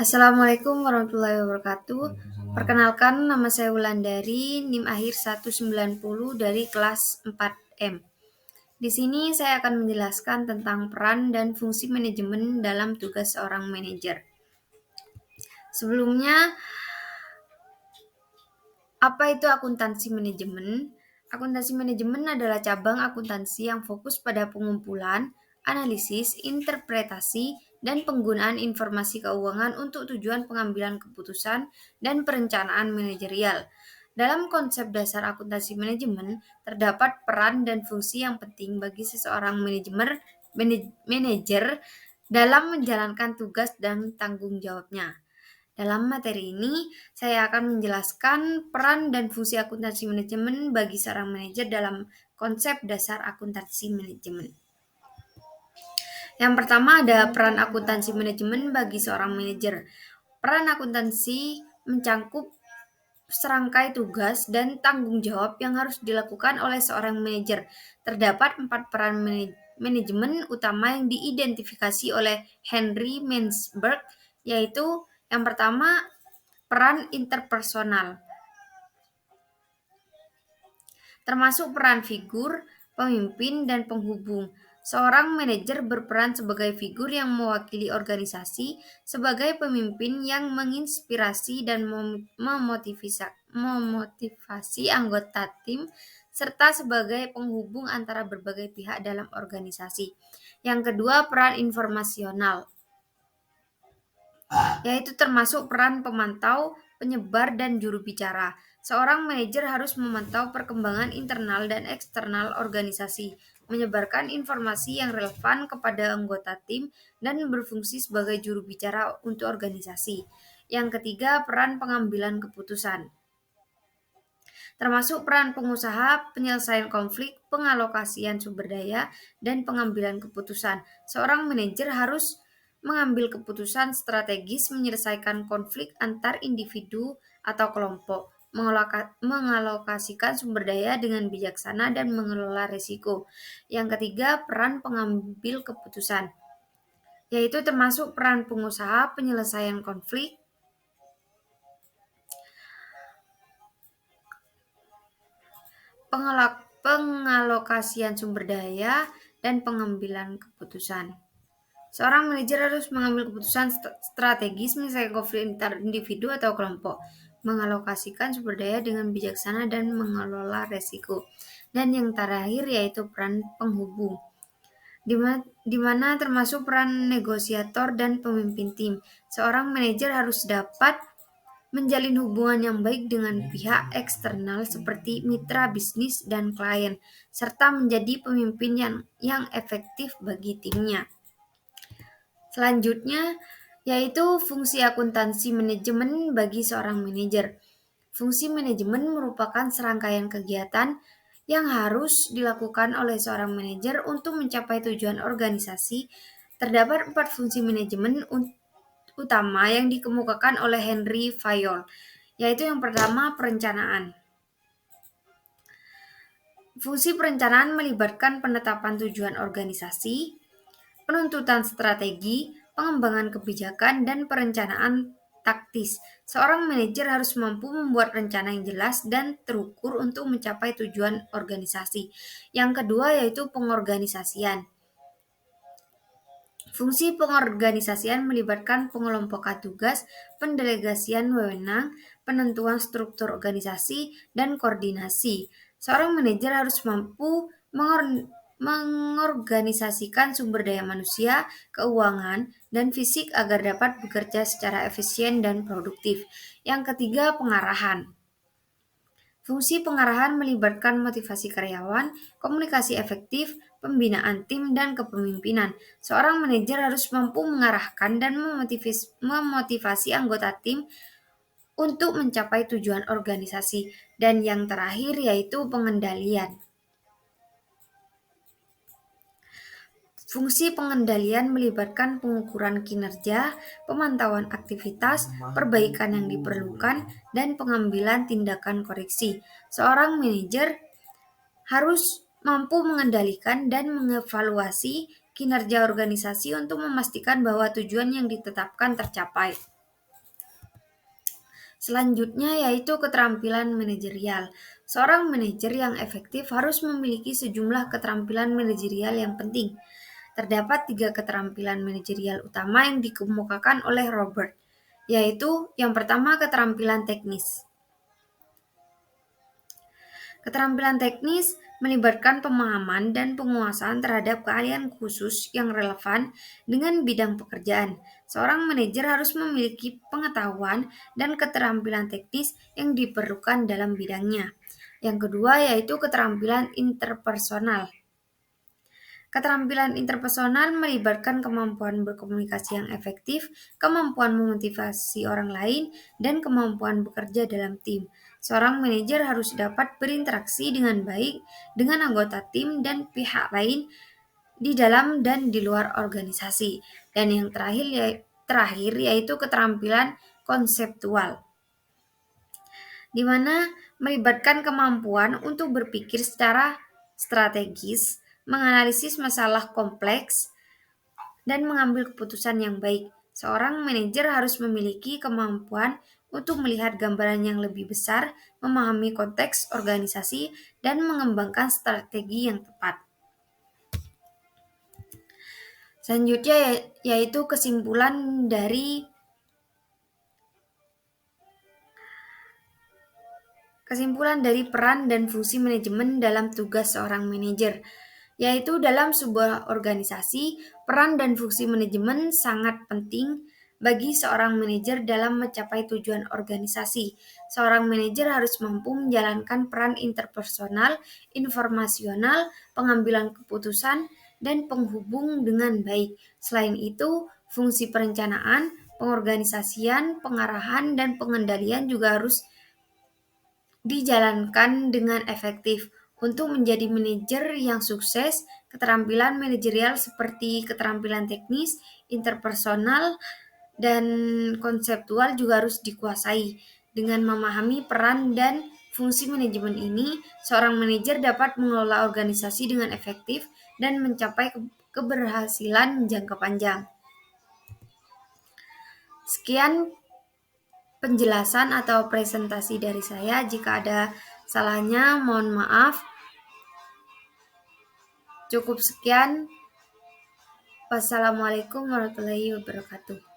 Assalamualaikum warahmatullahi wabarakatuh. Perkenalkan, nama saya Wulandari, NIM akhir 190 dari kelas 4M. Di sini saya akan menjelaskan tentang peran dan fungsi manajemen dalam tugas seorang manajer. Sebelumnya, apa itu akuntansi manajemen? Akuntansi manajemen adalah cabang akuntansi yang fokus pada pengumpulan, analisis, interpretasi, dan penggunaan informasi keuangan untuk tujuan pengambilan keputusan dan perencanaan manajerial. Dalam konsep dasar akuntansi manajemen, terdapat peran dan fungsi yang penting bagi seseorang manajer dalam menjalankan tugas dan tanggung jawabnya. Dalam materi ini, saya akan menjelaskan peran dan fungsi akuntansi manajemen bagi seorang manajer dalam konsep dasar akuntansi manajemen. Yang pertama ada peran akuntansi manajemen bagi seorang manajer. Peran akuntansi mencangkup serangkai tugas dan tanggung jawab yang harus dilakukan oleh seorang manajer. Terdapat 4 peran manajemen utama yang diidentifikasi oleh Henry Mansberg, yaitu yang pertama, peran interpersonal, termasuk peran figur, pemimpin, dan penghubung. Seorang manajer berperan sebagai figur yang mewakili organisasi, sebagai pemimpin yang menginspirasi dan memotivasi anggota tim, serta sebagai penghubung antara berbagai pihak dalam organisasi. Yang kedua, peran informasional, yaitu termasuk peran pemantau, penyebar, dan juru bicara. Seorang manajer harus memantau perkembangan internal dan eksternal organisasi, menyebarkan informasi yang relevan kepada anggota tim, dan berfungsi sebagai juru bicara untuk organisasi. Yang ketiga, peran pengambilan keputusan, termasuk peran pengusaha, penyelesaian konflik, pengalokasian sumber daya, dan pengambilan keputusan. Seorang manajer harus mengambil keputusan strategis, menyelesaikan konflik antar individu atau kelompok, mengalokasikan sumber daya dengan bijaksana, dan mengelola risiko. Yang ketiga, peran pengambil keputusan, yaitu termasuk peran pengusaha, penyelesaian konflik, pengalokasian sumber daya, dan pengambilan keputusan. Seorang manajer harus mengambil keputusan strategis, menyelesaikan konflik antar individu atau kelompok, mengalokasikan sumber daya dengan bijaksana, dan mengelola resiko. Dan yang terakhir yaitu peran penghubung, di mana termasuk peran negosiator dan pemimpin tim. Seorang manajer harus dapat menjalin hubungan yang baik dengan pihak eksternal seperti mitra bisnis dan klien, serta menjadi pemimpin yang efektif bagi timnya. Selanjutnya, yaitu fungsi akuntansi manajemen bagi seorang manajer. Fungsi manajemen merupakan serangkaian kegiatan yang harus dilakukan oleh seorang manajer untuk mencapai tujuan organisasi. Terdapat 4 fungsi manajemen utama yang dikemukakan oleh Henry Fayol, yaitu yang pertama, perencanaan. Fungsi perencanaan melibatkan penetapan tujuan organisasi, penuntutan strategi, pengembangan kebijakan, dan perencanaan taktis. Seorang manajer harus mampu membuat rencana yang jelas dan terukur untuk mencapai tujuan organisasi. Yang kedua yaitu pengorganisasian. Fungsi pengorganisasian melibatkan pengelompokan tugas, pendelegasian wewenang, penentuan struktur organisasi, dan koordinasi. Seorang manajer harus mampu mengorganisasikan sumber daya manusia, keuangan, dan fisik agar dapat bekerja secara efisien dan produktif. Yang ketiga, pengarahan. Fungsi pengarahan melibatkan motivasi karyawan, komunikasi efektif, pembinaan tim, dan kepemimpinan. Seorang manajer harus mampu mengarahkan dan memotivasi anggota tim untuk mencapai tujuan organisasi. Dan yang terakhir yaitu pengendalian. Fungsi pengendalian melibatkan pengukuran kinerja, pemantauan aktivitas, perbaikan yang diperlukan, dan pengambilan tindakan koreksi. Seorang manajer harus mampu mengendalikan dan mengevaluasi kinerja organisasi untuk memastikan bahwa tujuan yang ditetapkan tercapai. Selanjutnya yaitu keterampilan manajerial. Seorang manajer yang efektif harus memiliki sejumlah keterampilan manajerial yang penting. Terdapat 3 keterampilan manajerial utama yang dikemukakan oleh Robert, yaitu yang pertama keterampilan teknis. Keterampilan teknis melibatkan pemahaman dan penguasaan terhadap keahlian khusus yang relevan dengan bidang pekerjaan. Seorang manajer harus memiliki pengetahuan dan keterampilan teknis yang diperlukan dalam bidangnya. Yang kedua yaitu keterampilan interpersonal. Keterampilan interpersonal melibatkan kemampuan berkomunikasi yang efektif, kemampuan memotivasi orang lain, dan kemampuan bekerja dalam tim. Seorang manajer harus dapat berinteraksi dengan baik dengan anggota tim dan pihak lain di dalam dan di luar organisasi. Dan yang terakhir yaitu keterampilan konseptual, di mana melibatkan kemampuan untuk berpikir secara strategis, menganalisis masalah kompleks, dan mengambil keputusan yang baik. Seorang manajer harus memiliki kemampuan untuk melihat gambaran yang lebih besar, memahami konteks organisasi, dan mengembangkan strategi yang tepat. Selanjutnya yaitu kesimpulan dari peran dan fungsi manajemen dalam tugas seorang manajer, yaitu dalam sebuah organisasi, peran dan fungsi manajemen sangat penting bagi seorang manajer dalam mencapai tujuan organisasi. Seorang manajer harus mampu menjalankan peran interpersonal, informasional, pengambilan keputusan, dan penghubung dengan baik. Selain itu, fungsi perencanaan, pengorganisasian, pengarahan, dan pengendalian juga harus dijalankan dengan efektif. Untuk menjadi manajer yang sukses, keterampilan manajerial seperti keterampilan teknis, interpersonal, dan konseptual juga harus dikuasai. Dengan memahami peran dan fungsi manajemen ini, seorang manajer dapat mengelola organisasi dengan efektif dan mencapai keberhasilan jangka panjang. Sekian penjelasan atau presentasi dari saya. Jika ada salahnya, mohon maaf. Cukup sekian. Wassalamualaikum warahmatullahi wabarakatuh.